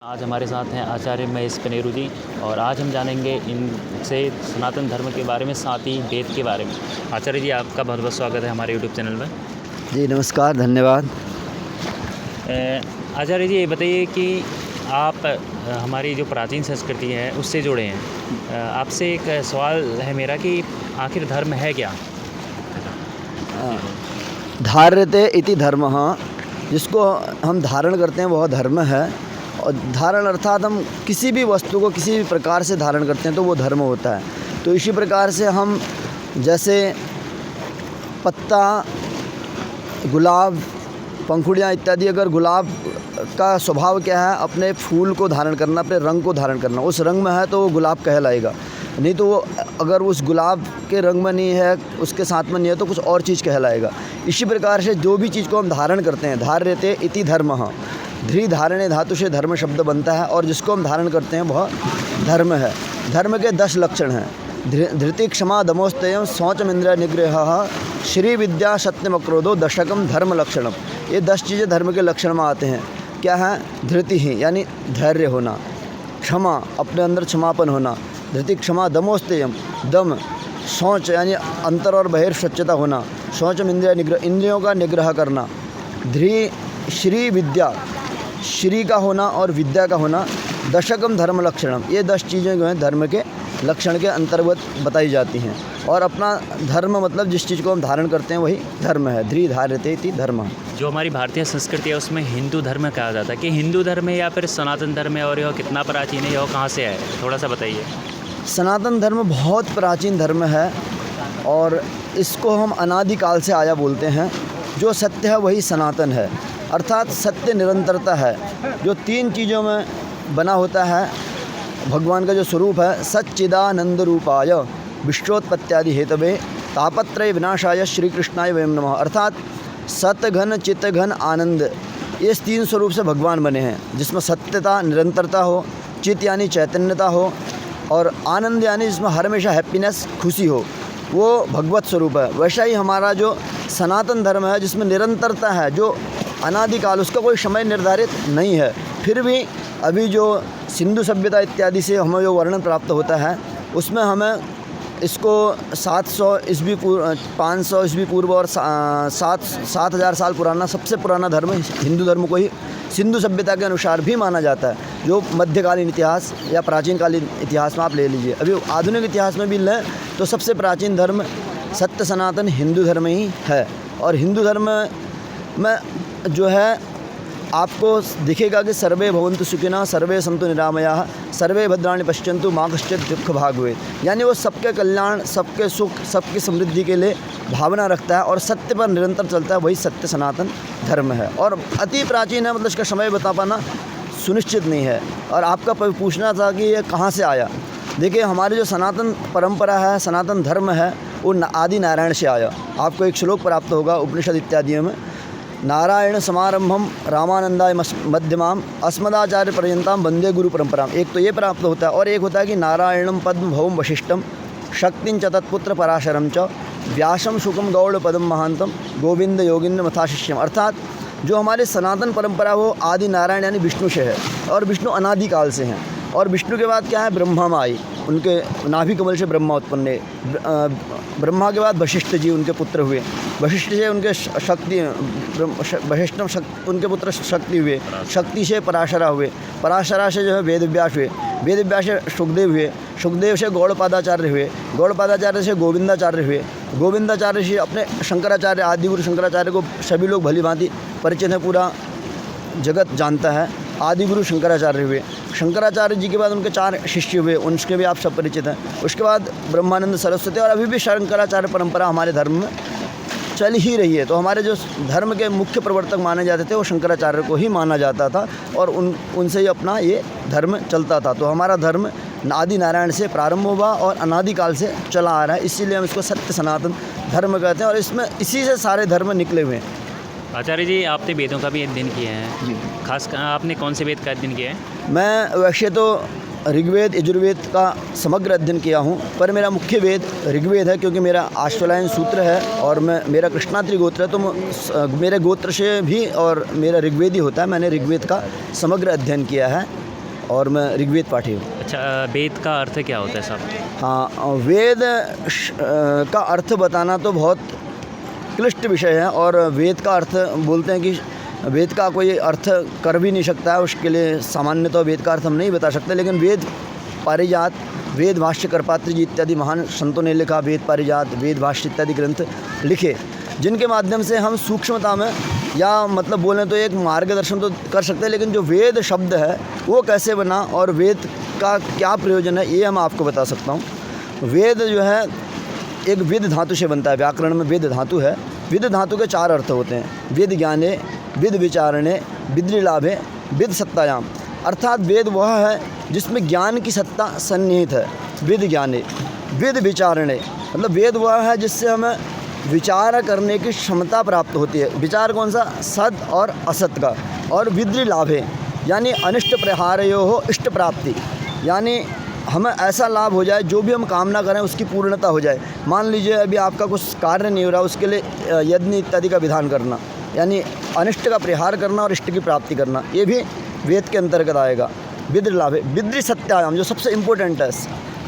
आज हमारे साथ हैं आचार्य महेश कनेरू जी और आज हम जानेंगे इनसे सनातन धर्म के बारे में, साथ ही वेद के बारे में। आचार्य जी, आपका बहुत बहुत स्वागत है हमारे यूट्यूब चैनल में। जी नमस्कार, धन्यवाद। आचार्य जी, ये बताइए कि आप हमारी जो प्राचीन संस्कृति है उससे जुड़े हैं। आपसे एक सवाल है मेरा कि आखिर धर्म है क्या? धार्यते इति धर्मः, जिसको हम धारण करते हैं वह धर्म है। और धारण अर्थात हम किसी भी वस्तु को किसी भी प्रकार से धारण करते हैं तो वो धर्म होता है। तो इसी प्रकार से हम जैसे पत्ता, गुलाब, पंखुड़ियाँ इत्यादि, अगर गुलाब का स्वभाव क्या है, अपने फूल को धारण करना, अपने रंग को धारण करना, उस रंग में है तो वो गुलाब कहलाएगा। नहीं तो वो अगर उस गुलाब के रंग में नहीं है, उसके साथ में नहीं है, तो कुछ और चीज़ कहलाएगा। इसी प्रकार से जो भी चीज़ को हम धारण करते हैं, धार्यते इति धर्मः, ध्री धारणे धातु से धर्म शब्द बनता है और जिसको हम धारण करते हैं वह धर्म है। धर्म के 10 लक्षण हैं। धृति, क्षमा, दमोस्तेयम, शौचम, इंद्रिय निग्रह, श्री विद्या, सत्यम, अक्रोधो, दशकम, धर्म लक्षणम। ये 10 चीज़ें धर्म के लक्षण में आते हैं। क्या है? धृति ही यानी धैर्य होना, क्षमा अपने अंदर क्षमापन होना, धृति क्षमा, दमोस्तेयम दम, शौच यानी अंतर और बहिर् स्वच्छता होना, शौचम इंद्रिय निग्रह इंद्रियों का निग्रह करना, ध्री श्री विद्या श्री का होना और विद्या का होना, दशकम धर्म लक्षणम। ये 10 चीज़ें जो हैं धर्म के लक्षण के अंतर्गत बताई जाती हैं। और अपना धर्म मतलब जिस चीज़ को हम धारण करते हैं वही धर्म है। ध्री धार्यते इति धर्म। जो हमारी भारतीय संस्कृति है उसमें हिंदू धर्म कहा जाता है कि हिंदू धर्म है या फिर सनातन धर्म है, और यह कितना प्राचीन है, यह कहाँ से है, थोड़ा सा बताइए। सनातन धर्म बहुत प्राचीन धर्म है और इसको हम अनादिकाल से आया बोलते हैं। जो सत्य है वही सनातन है, अर्थात सत्य निरंतरता है। जो 3 चीज़ों में बना होता है भगवान का जो स्वरूप है, सच्चिदानंद रूपाय विश्वोत्पत्त्यादि हेतवे तापत्रय विनाशाय श्री कृष्णाय वयम नमः। अर्थात सत घन, चित्त घन, आनंद, ये 3 स्वरूप से भगवान बने हैं, जिसमें सत्यता निरंतरता हो, चित्त यानी चैतन्यता हो, और आनंद यानी जिसमें हर हमेशा हैप्पीनेस, खुशी हो, वो भगवत स्वरूप है। वैसा ही हमारा जो सनातन धर्म है जिसमें निरंतरता है, जो अनादिकाल, उसका कोई समय निर्धारित नहीं है। फिर भी अभी जो सिंधु सभ्यता इत्यादि से हमें जो वर्णन प्राप्त होता है उसमें हमें इसको 700 ईस्वी पूर्व, 500 ईस्वी पूर्व और 7,000 साल पुराना, सबसे पुराना धर्म हिंदू धर्म को ही सिंधु सभ्यता के अनुसार भी माना जाता है। जो मध्यकालीन इतिहास या प्राचीनकालीन इतिहास में आप ले लीजिए, अभी आधुनिक इतिहास में भी लें तो सबसे प्राचीन धर्म सत्य सनातन हिंदू धर्म ही है। और हिंदू धर्म में जो है आपको दिखेगा कि सर्वे भवन्तु सुखिनः, सर्वे सन्तु निरामयाः, सर्वे भद्राणि पश्यन्तु, मा कश्चित् दुःख भाग् भवेत्। यानी वो सबके कल्याण, सबके सुख, सबकी समृद्धि के लिए भावना रखता है और सत्य पर निरंतर चलता है। वही सत्य सनातन धर्म है और अति प्राचीन है, मतलब इसका समय बता पाना सुनिश्चित नहीं है। और आपका पूछना था कि ये कहाँ से आया। देखिए, हमारी जो सनातन परंपरा है, सनातन धर्म है, वो आदि नारायण से आया। आपको एक श्लोक प्राप्त होगा उपनिषद इत्यादियों में, नारायण समारंभम रामानंदाय मध्यमाम अस्मदाचार्य पर्यंताम वंदे गुरु परंपराम। एक तो ये प्राप्त होता है, और एक होता है कि नारायणम पद्म भवम वशिष्ठम शक्तिं च तत्पुत्र पराशरम च व्यासम शुकम गौड़ पदम महांतम गोविंद योगिंद्र मथा शिष्यम। अर्थात जो हमारे सनातन परंपरा वो आदि नारायण यानी विष्णु से है, और विष्णु अनादिकाल से हैं। और विष्णु के बाद क्या है? ब्रह्मा में आई, उनके नाभि कमल से ब्रह्मा उत्पन्न है। ब्रह्मा के बाद वशिष्ठ जी उनके पुत्र हुए, वशिष्ठ से उनके शक्ति, वशिष्ठ उनके पुत्र शक्ति हुए, शक्ति से पराशरा हुए, पराशरा से जो है वेदव्यास हुए, वेदव्यास से सुखदेव हुए, सुखदेव से गौड़पादाचार्य हुए, गौड़पादाचार्य से गोविंदाचार्य हुए, गोविंदाचार्य से अपने शंकराचार्य, आदिगुरु शंकराचार्य को सभी लोग भली भांति परिचित है, पूरा जगत जानता है। आदिगुरु शंकराचार्य हुए, शंकराचार्य जी के बाद उनके 4 शिष्य हुए, उनके भी आप सब परिचित हैं। उसके बाद ब्रह्मानंद सरस्वती, और अभी भी शंकराचार्य परंपरा हमारे धर्म में चल ही रही है। तो हमारे जो धर्म के मुख्य प्रवर्तक माने जाते थे वो शंकराचार्य को ही माना जाता था, और उनसे ही अपना ये धर्म चलता था। तो हमारा धर्म आदि नारायण से प्रारंभ हुआ और अनादिकाल से चला आ रहा है, इसीलिए हम इसको सत्य सनातन धर्म कहते हैं। और इसमें इसी से सारे धर्म निकले हुए हैं। आचार्य जी, आपने वेदों का भी अध्ययन किया है जी, खास आपने कौन से वेद का अध्ययन किया है? मैं वैसे तो ऋग्वेद यजुर्वेद का समग्र अध्ययन किया हूँ, पर मेरा मुख्य वेद ऋग्वेद है, क्योंकि मेरा आश्वलायन सूत्र है और मेरा कृष्णात्रि गोत्र है, तो मेरे गोत्र से भी और मेरा ऋग्वेद ही होता है। मैंने ऋग्वेद का समग्र अध्ययन किया है और मैं ऋग्वेद पाठी हूँ। अच्छा, वेद का अर्थ क्या होता है साहब? हाँ, वेद का अर्थ बताना तो बहुत क्लिष्ट विषय है, और वेद का अर्थ बोलते हैं कि वेद का कोई अर्थ कर भी नहीं सकता है, उसके लिए सामान्य तो वेद का अर्थ हम नहीं बता सकते। लेकिन वेद पारिजात, वेद भाष्य करपात्र जी इत्यादि महान संतों ने लिखा, वेद पारिजात, वेद भाष्य इत्यादि ग्रंथ लिखे, जिनके माध्यम से हम सूक्ष्मता में या मतलब बोलें तो एक मार्गदर्शन तो कर सकते हैं। लेकिन जो वेद शब्द है वो कैसे बना और वेद का क्या प्रयोजन है, ये हम आपको बता सकता हूँ। वेद जो है एक विद धातु से बनता है, व्याकरण में वेद धातु है। विद धातु के 4 अर्थ होते हैं: विद ज्ञाने, विद विचारणे, विद्रिलाभे, विद सत्तायाम। अर्थात वेद वह है जिसमें ज्ञान की सत्ता सन्निहित है, विद ज्ञाने। विद विचारणे मतलब वेद वह है जिससे हमें विचार करने की क्षमता प्राप्त होती है। विचार कौन सा? सत और असत का। और विद्रिलाभे यानी अनिष्ट प्रहारयो हो इष्ट प्राप्ति, यानी हमें ऐसा लाभ हो जाए, जो भी हम कामना करें उसकी पूर्णता हो जाए। मान लीजिए अभी आपका कुछ कार्य नहीं हो रहा, उसके लिए यज्ञ इत्यादि का विधान करना, यानी अनिष्ट का परिहार करना और इष्ट की प्राप्ति करना, ये भी वेद के अंतर्गत आएगा। विद्रिलाभ है। विद्रि सत्यायाम जो सबसे इम्पोर्टेंट है।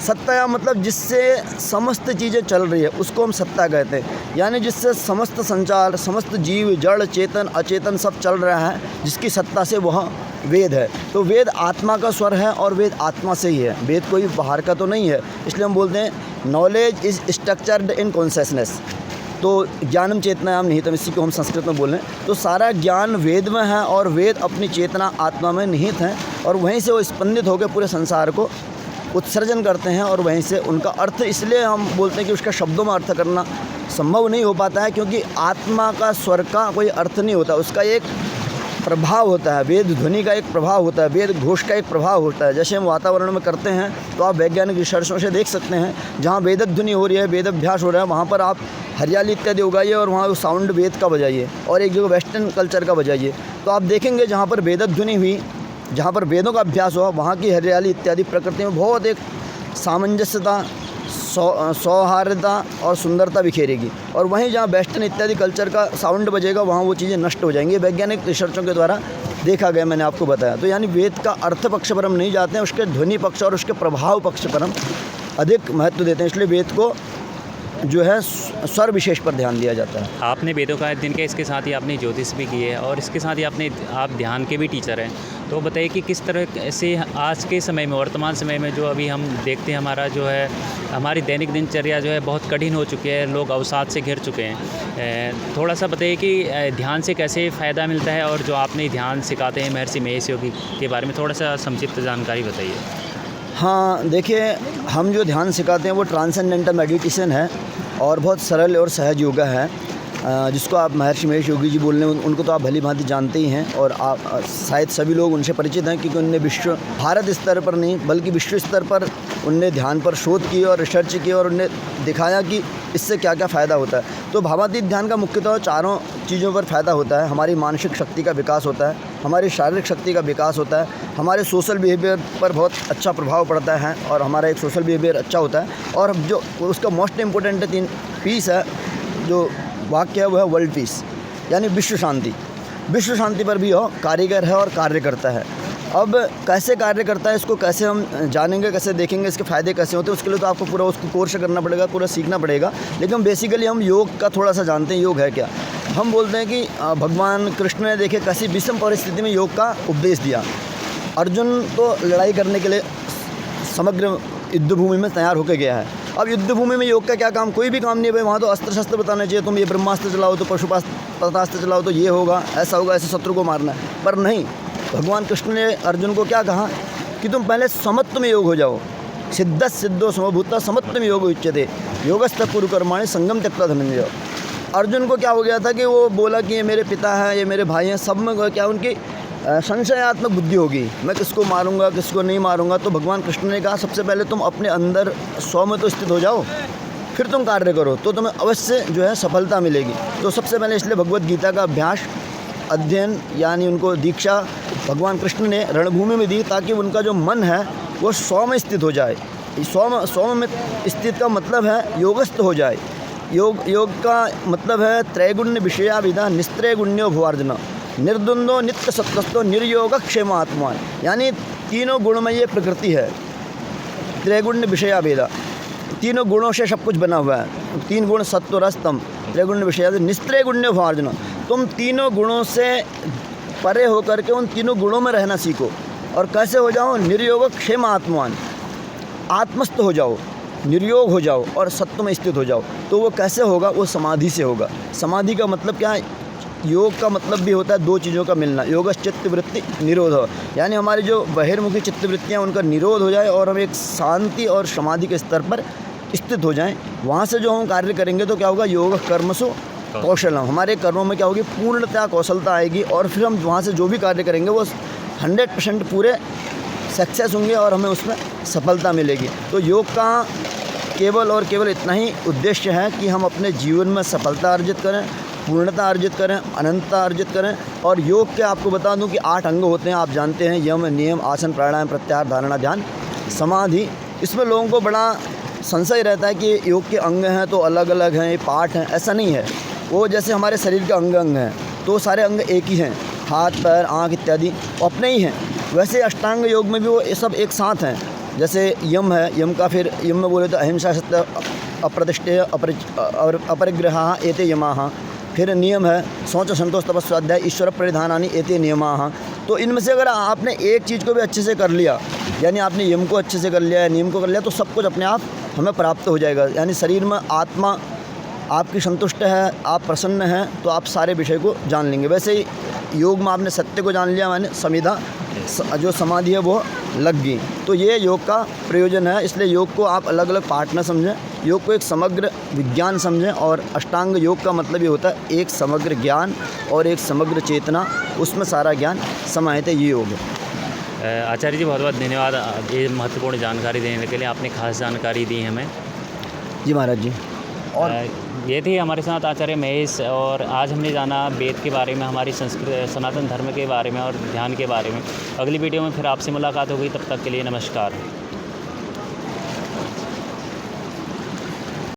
सत्यायाम मतलब जिससे समस्त चीज़ें चल रही है उसको हम सत्ता कहते हैं, यानी जिससे समस्त संचार, समस्त जीव, जड़, चेतन, अचेतन सब चल रहा है, जिसकी सत्ता से वह वेद है। तो वेद आत्मा का स्वर है और वेद आत्मा से ही है, वेद कोई बाहर का तो नहीं है। इसलिए हम बोलते हैं knowledge is structured in consciousness. तो ज्ञानम चेतनायाम निहितम, इसी को हम संस्कृत में बोलें तो सारा ज्ञान वेद में है, और वेद अपनी चेतना आत्मा में निहित है, और वहीं से वो स्पंदित होकर पूरे संसार को उत्सर्जन करते हैं, और वहीं से उनका अर्थ, इसलिए हम बोलते हैं कि उसका शब्दों में अर्थ करना संभव नहीं हो पाता है, क्योंकि आत्मा का स्वर का कोई अर्थ नहीं होता, उसका एक प्रभाव होता है। वेद ध्वनि का एक प्रभाव होता है, वेद घोष का एक प्रभाव होता है। जैसे हम वातावरण में करते हैं तो आप वैज्ञानिक रिसर्चों से देख सकते हैं, जहाँ वेद ध्वनि हो रही है, वेद अभ्यास हो रहा है, वहाँ पर आप हरियाली इत्यादि उगाइए और वहाँ साउंड वेद का बजाइए, और एक जगह वेस्टर्न कल्चर का बजाइए, तो आप देखेंगे जहाँ पर वेद ध्वनि हुई, जहाँ पर वेदों का अभ्यास हुआ, वहाँ की हरियाली इत्यादि प्रकृति में बहुत एक सामंजस्यता, सौहार्दता और सुंदरता बिखेरेगी। और वहीं जहाँ वेस्टर्न इत्यादि कल्चर का साउंड बजेगा, वहाँ वो चीज़ें नष्ट हो जाएंगी। वैज्ञानिक रिसर्चों के द्वारा देखा गया, मैंने आपको बताया। तो यानी वेद का अर्थ पक्ष पर हम नहीं जाते हैं, उसके ध्वनि पक्ष और उसके प्रभाव पक्ष पर हम अधिक महत्व देते हैं। इसलिए वेद को जो है स्वर विशेष पर ध्यान दिया जाता है। आपने वेदों का अध्ययन किया, इसके साथ ही आपने ज्योतिष भी की है, और इसके साथ ही आप ध्यान के भी टीचर हैं। तो बताइए कि किस तरह से आज के समय में, वर्तमान समय में जो अभी हम देखते हैं, हमारा जो है हमारी दैनिक दिनचर्या जो है बहुत कठिन हो चुकी है, लोग अवसाद से घिर चुके हैं। थोड़ा सा बताइए कि ध्यान से कैसे फ़ायदा मिलता है, और जो आपने ध्यान सिखाते हैं महर्षि महेश योगी के बारे में थोड़ा सा संक्षिप्त जानकारी बताइए। हाँ, देखिए, हम जो ध्यान सिखाते हैं वो ट्रांसेंडेंटल मेडिटेशन है, और बहुत सरल और सहज योगा है, जिसको आप महर्षि महेश योगी जी बोल रहे हैं, उनको तो आप भली भांति जानते ही हैं, और आप शायद सभी लोग उनसे परिचित हैं, क्योंकि उनने भारत स्तर पर नहीं बल्कि विश्व स्तर पर उनने ध्यान पर शोध की और रिसर्च की, और उनने दिखाया कि इससे क्या क्या फ़ायदा होता है। तो भावातीत ध्यान का मुख्यतः 4 चीज़ों पर फ़ायदा होता है। हमारी मानसिक शक्ति का विकास होता है, हमारी शारीरिक शक्ति का विकास होता है, हमारे सोशल बिहेवियर पर बहुत अच्छा प्रभाव पड़ता है, और हमारा एक सोशल बिहेवियर अच्छा होता है। और जो उसका मोस्ट इम्पोर्टेंट 3 पीस है, जो वाक्य है वो है वर्ल्ड पीस, यानी विश्व शांति। विश्व शांति पर भी वह कारीगर है और कार्य करता है। अब कैसे कार्य करता है, इसको कैसे हम जानेंगे, कैसे देखेंगे, इसके फ़ायदे कैसे होते हैं, उसके लिए तो आपको पूरा उसको कोर्स करना पड़ेगा, पूरा सीखना पड़ेगा। लेकिन बेसिकली हम योग का थोड़ा सा जानते हैं। योग है क्या? हम बोलते हैं कि भगवान कृष्ण ने देखे कैसी विषम परिस्थिति में योग का उपदेश दिया। अर्जुन तो लड़ाई करने के लिए समग्र युद्ध भूमि में तैयार होकर गया है। अब युद्ध भूमि में योग का क्या काम? कोई भी काम नहीं है भाई। वहाँ तो अस्त्र शस्त्र बताना चाहिए, तुम ये ब्रह्मास्त्र चलाओ, तो पशुपतास्त्र चलाओ, तो ये होगा, ऐसा होगा, ऐसे शत्रु को मारना है। पर नहीं, भगवान कृष्ण ने अर्जुन को क्या कहा कि तुम पहले समत्व में योग हो जाओ। सिद्ध सिद्धो समभूता समत्व में योग उच्यते योगस्थ कुरु कर्माणि संगम त्यक्त्वा धनंजय। अर्जुन को क्या हो गया था कि वो बोला कि ये मेरे पिता हैं, ये मेरे भाई हैं, सब में क्या उनकी संशयात्मक बुद्धि होगी, मैं किसको मारूंगा, किसको नहीं मारूंगा। तो भगवान कृष्ण ने कहा सबसे पहले तुम अपने अंदर स्व में तो स्थित हो जाओ, फिर तुम कार्य करो, तो तुम्हें अवश्य जो है सफलता मिलेगी। तो सबसे पहले इसलिए भगवत गीता का अभ्यास, अध्ययन, यानी उनको दीक्षा भगवान कृष्ण ने रणभूमि में दी, ताकि उनका जो मन है वो स्व में स्थित हो जाए। स्व में स्थित का मतलब है योगस्थ हो जाए। योग का मतलब है त्रैगुण्य विषया विधा निस्त्रैगुण्यो भुवार्जुन निर्द्वंद्वो नित्य सत्वस्थो निर्योग क्षेम आत्मा, यानी तीनों गुणमय ये प्रकृति है। त्रैगुण्य विषया भेदा, तीनों गुणों से सब कुछ बना हुआ है। 3 गुण सत्व रज तम, त्रैगुण्य विषया निस्त्रैगुण्य भार्जन। तुम तीनों गुणों से परे होकर के उन तीनों गुणों में रहना सीखो। और कैसे हो जाओ? निर्योग क्षेम आत्मान, आत्मस्थ हो जाओ, निर्योग हो जाओ और सत्व में स्थित हो जाओ। तो वो कैसे होगा? वो समाधि से होगा। समाधि का मतलब क्या है? योग का मतलब भी होता है 2 चीज़ों का मिलना। योग चित्तवृत्ति निरोध, यानी हमारी जो बहिर्मुखी चित्तवृत्तियाँ उनका निरोध हो जाए और हम एक शांति और समाधि के स्तर पर स्थित हो जाएं। वहाँ से जो हम कार्य करेंगे तो क्या होगा? योग कर्मसु कौशलम, हमारे कर्मों में क्या होगी? पूर्णतया कौशलता आएगी और फिर हम वहाँ से जो भी कार्य करेंगे वो 100% पूरे सक्सेस होंगे और हमें उसमें सफलता मिलेगी। तो योग का केवल और केवल इतना ही उद्देश्य है कि हम अपने जीवन में सफलता अर्जित करें, पूर्णता अर्जित करें, अनंतता अर्जित करें। और योग के आपको बता दूं कि 8 अंग होते हैं, आप जानते हैं, यम, नियम, आसन, प्राणायाम, प्रत्याहार, धारणा, ध्यान, समाधि। इसमें लोगों को बड़ा संशय रहता है कि योग के अंग हैं तो अलग अलग हैं, ये पार्ट हैं। ऐसा नहीं है। वो जैसे हमारे शरीर के अंग हैं तो सारे अंग एक ही हैं, हाथ, पैर, आँख इत्यादि अपने ही हैं। वैसे अष्टांग योग में भी वो सब एक साथ हैं। जैसे यम है, यम का फिर यम में बोले तो अहिंसा, सत्य, अप्रतिष्ठेय, अपरिग्रह एते यमाः। फिर नियम है शौच, संतोष, तपस्या, स्वाध्याय, ईश्वर प्रणिधानानि एते नियमाः। तो इनमें से अगर आपने एक चीज़ को भी अच्छे से कर लिया, यानी आपने यम को अच्छे से कर लिया, नियम को कर लिया, तो सब कुछ अपने आप हमें प्राप्त हो जाएगा। यानी शरीर में आत्मा आपकी संतुष्ट है, आप प्रसन्न हैं, तो आप सारे विषय को जान लेंगे। वैसे ही योग में आपने सत्य को जान लिया, माने समिधा, जो समाधि है वो लग गई। तो ये योग का प्रयोजन है। इसलिए योग को आप अलग अलग पार्ट में समझें, योग को एक समग्र विज्ञान समझें। और अष्टांग योग का मतलब ये होता है एक समग्र ज्ञान और एक समग्र चेतना, उसमें सारा ज्ञान समाहित है, ये योग है। आचार्य जी बहुत बहुत धन्यवाद ये महत्वपूर्ण जानकारी देने के लिए। आपने खास जानकारी दी हमें। जी महाराज जी। और ये थे हमारे साथ आचार्य महेश, और आज हमने जाना वेद के बारे में, हमारी संस्कृत सनातन धर्म के बारे में और ध्यान के बारे में। अगली वीडियो में फिर आपसे मुलाकात होगी, तब तक के लिए नमस्कार।